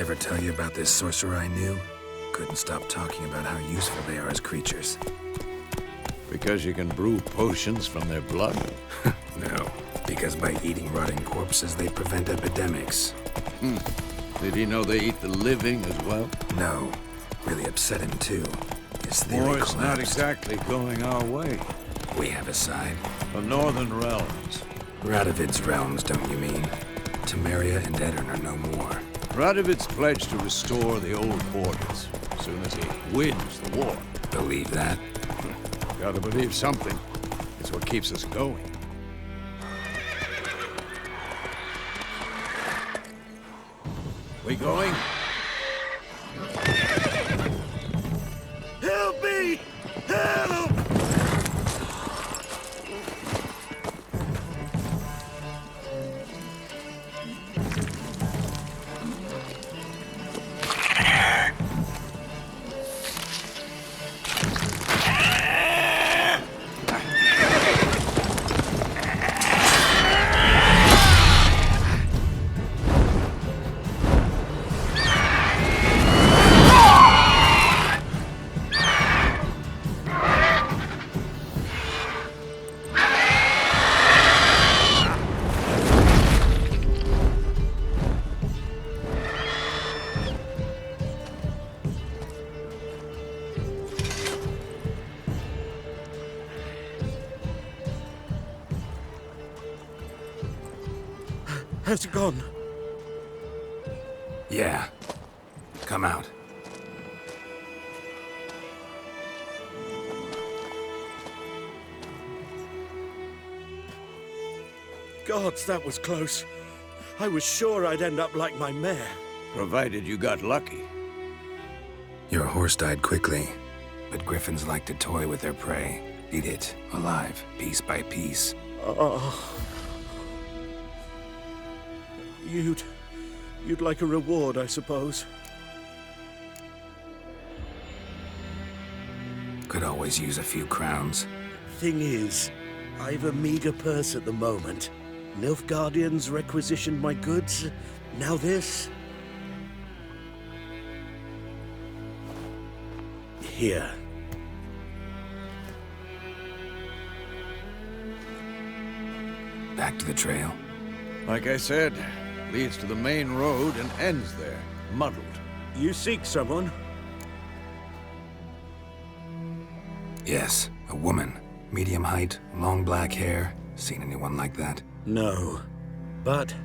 ever tell you about this sorcerer I knew? Couldn't stop talking about how useful they are as creatures. Because you can brew potions from their blood? No, because by eating rotting corpses, they prevent epidemics. Did he know they eat the living as well? No, really upset him too. His theory War's collapsed. not exactly going our way. We have a side. The Northern Realms. Radovid's realms, don't you mean? Temeria and Edirn are no more. Radovid's pledged to restore the old borders as soon as he wins the war. Believe that? Gotta believe something. It's what keeps us going. We going? Help me! Help! Has it gone? Yeah. Come out. Gods, that was close. I was sure I'd end up like my mare. Provided you got lucky. Your horse died quickly, but griffins like to toy with their prey. Eat it, alive, piece by piece. Oh. You'd like a reward, I suppose. Could always use a few crowns. Thing is, I've a meager purse at the moment. Nilfgaardians requisitioned my goods. Now this. Here. Back to the trail. Like I said, leads to the main road and ends there, muddled. You seek someone? Yes, a woman. Medium height, long black hair. Seen anyone like that? No. But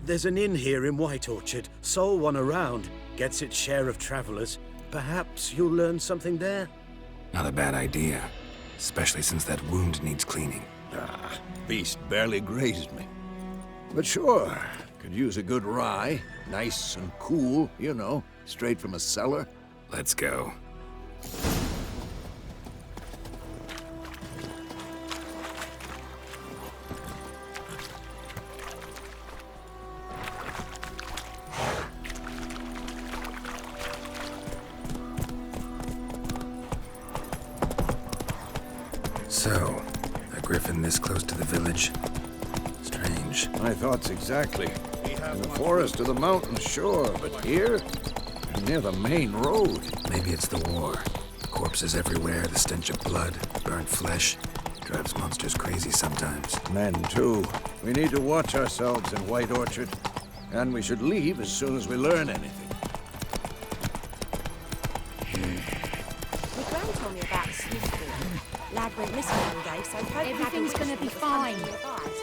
there's an inn here in White Orchard. Sole one around. Gets its share of travelers. Perhaps you'll learn something there? Not a bad idea. Especially since that wound needs cleaning. Beast barely grazed me. But sure, could use a good rye. Nice and cool, you know, straight from a cellar. Let's go. So, a griffin this close to the village? Strange. My thoughts exactly. In the forest or the mountains, sure, but here? Near the main road. Maybe it's the war. Corpses everywhere, the stench of blood, burnt flesh. Drives monsters crazy sometimes. Men, too. We need to watch ourselves in White Orchard. And we should leave as soon as we learn anything. My gran told me about the sleuth thing. Lad went missing one day, so Everything's gonna be fine.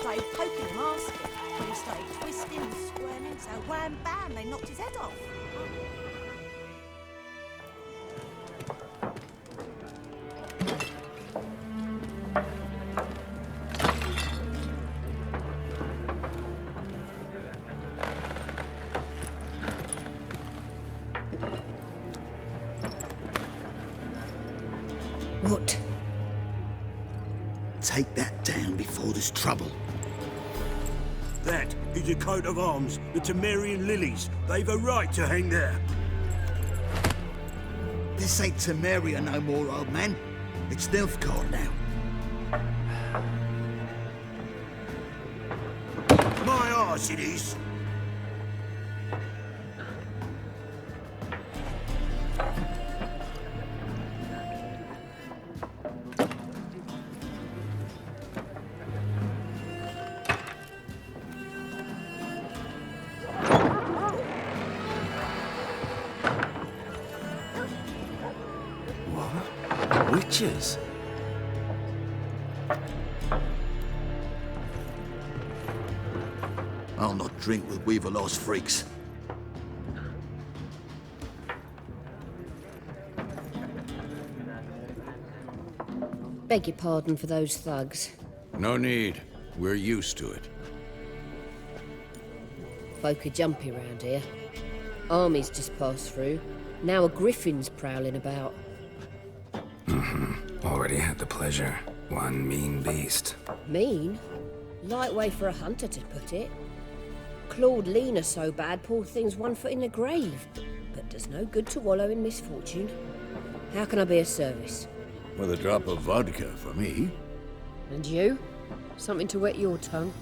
Started poking him, asking. But he started twisting and squirming, so wham bam, they knocked his head off. What? Take that down before there's trouble. That is a coat of arms, the Temerian lilies. They've a right to hang there. This ain't Temeria no more, old man. It's Nilfgaard now. My arse it is. Witches? I'll not drink with Weaver-lost freaks. Beg your pardon for those thugs. No need. We're used to it. Folk are jumpy round here. Armies just passed through. Now a griffin's prowling about. Already had the pleasure. One mean beast. Mean? Light way for a hunter to put it. Clawed Lena so bad, poor thing's 1 foot in the grave. But does no good to wallow in misfortune. How can I be of service? With a drop of vodka for me. And you? Something to wet your tongue?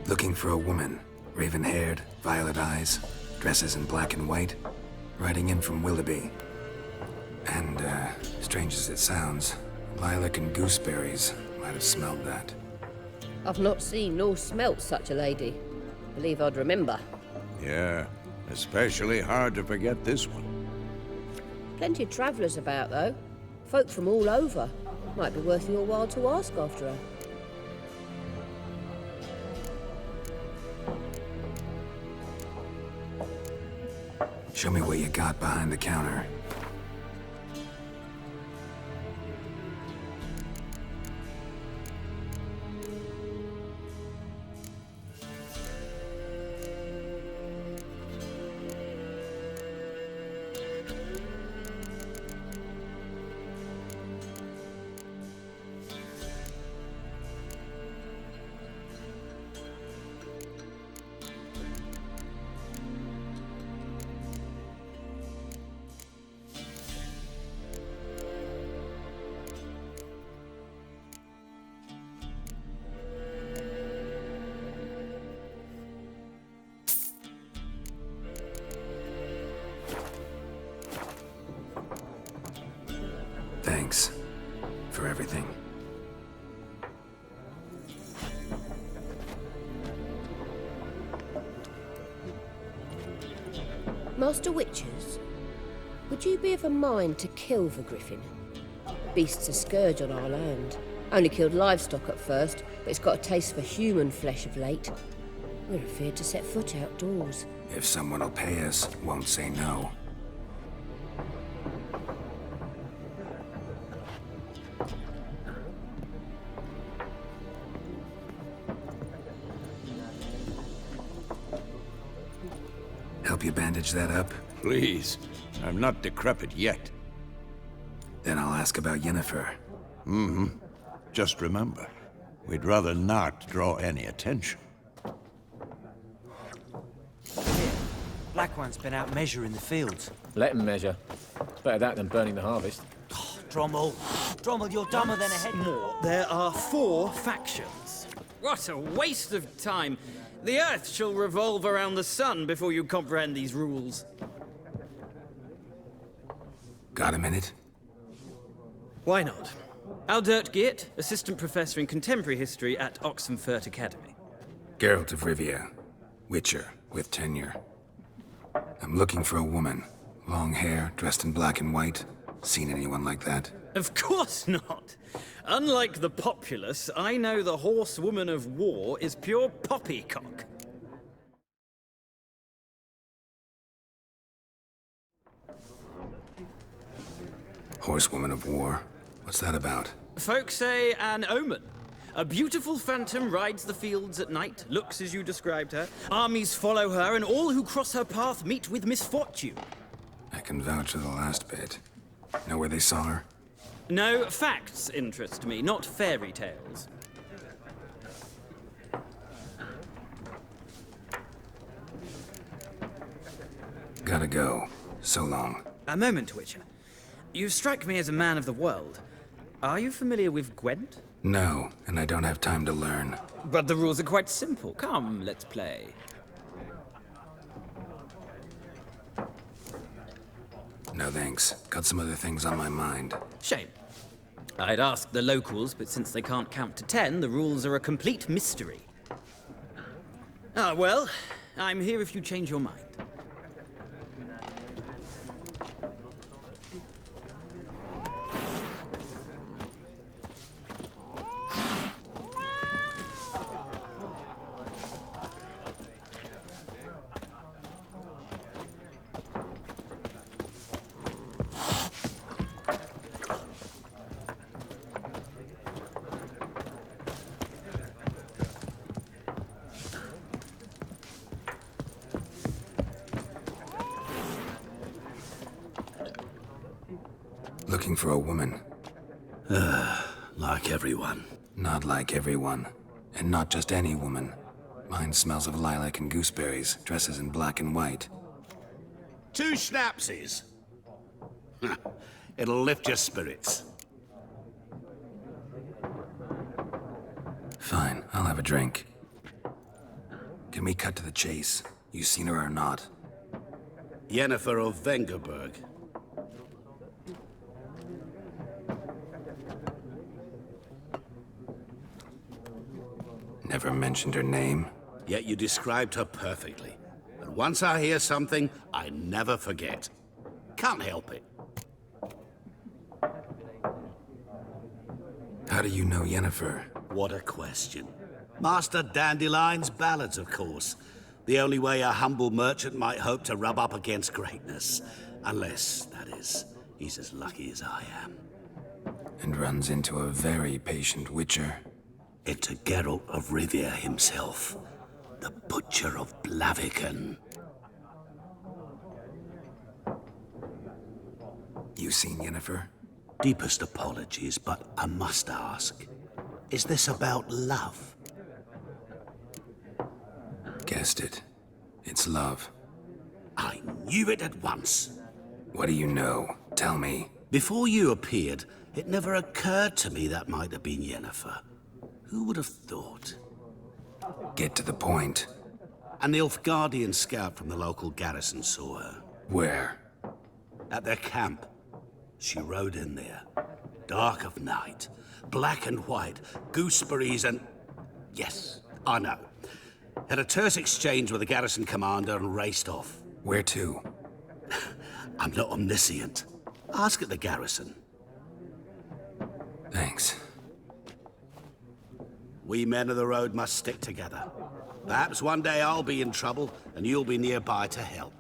Looking for a woman. Raven-haired, violet eyes, dresses in black and white. Riding in from Willoughby. And, strange as it sounds, lilac and gooseberries might have smelled that. I've not seen nor smelt such a lady. Believe I'd remember. Yeah, especially hard to forget this one. Plenty of travellers about, though. Folk from all over. Might be worth your while to ask after her. Show me what you got behind the counter. Thanks for everything. Master Witchers, would you be of a mind to kill the griffin? Beast's a scourge on our land. Only killed livestock at first, but it's got a taste for human flesh of late. We're afeard to set foot outdoors. If someone will pay us, won't say no. Help you bandage that up? Please. I'm not decrepit yet. Then I'll ask about Yennefer. Just remember, we'd rather not draw any attention. Black One's been out measuring the fields. Let him measure. It's better that than burning the harvest. Drommel. Drommel, you're dumber than a head. More. There are 4 factions. What a waste of time! The Earth shall revolve around the sun before you comprehend these rules. Got a minute? Why not? Aldert Geert, Assistant Professor in Contemporary History at Oxenfurt Academy. Geralt of Rivia. Witcher, with tenure. I'm looking for a woman. Long hair, dressed in black and white. Seen anyone like that? Of course not! Unlike the populace, I know the horsewoman of war is pure poppycock. Horsewoman of war? What's that about? Folk say an omen. A beautiful phantom rides the fields at night, looks as you described her. Armies follow her, and all who cross her path meet with misfortune. I can vouch for the last bit. Know where they saw her? No, facts interest me, not fairy tales. Gotta go. So long. A moment, Witcher. You strike me as a man of the world. Are you familiar with Gwent? No, and I don't have time to learn. But the rules are quite simple. Come, let's play. No thanks. Got some other things on my mind. Shame. I'd ask the locals, but since they can't count to 10, the rules are a complete mystery. Ah, well, I'm here if you change your mind. Looking for a woman. Like everyone. Not like everyone. And not just any woman. Mine smells of lilac and gooseberries, dresses in black and white. 2 schnapsies. It'll lift your spirits. Fine, I'll have a drink. Can we cut to the chase? You seen her or not? Yennefer of Vengerberg. Never mentioned her name. Yet you described her perfectly. And once I hear something, I never forget. Can't help it. How do you know Yennefer? What a question. Master Dandelion's ballads, of course. The only way a humble merchant might hope to rub up against greatness. Unless, that is, he's as lucky as I am. And runs into a very patient witcher. Into Geralt of Rivia himself. The Butcher of Blaviken. You seen Yennefer? Deepest apologies, but I must ask. Is this about love? Guessed it. It's love. I knew it at once. What do you know? Tell me. Before you appeared, it never occurred to me that might have been Yennefer. Who would have thought? Get to the point. A Nilfgaardian scout from the local garrison saw her. Where? At their camp. She rode in there. Dark of night. Black and white. Gooseberries and... Yes, I know. Had a terse exchange with the garrison commander and raced off. Where to? I'm not omniscient. Ask at the garrison. Thanks. We men of the road must stick together. Perhaps one day I'll be in trouble and you'll be nearby to help.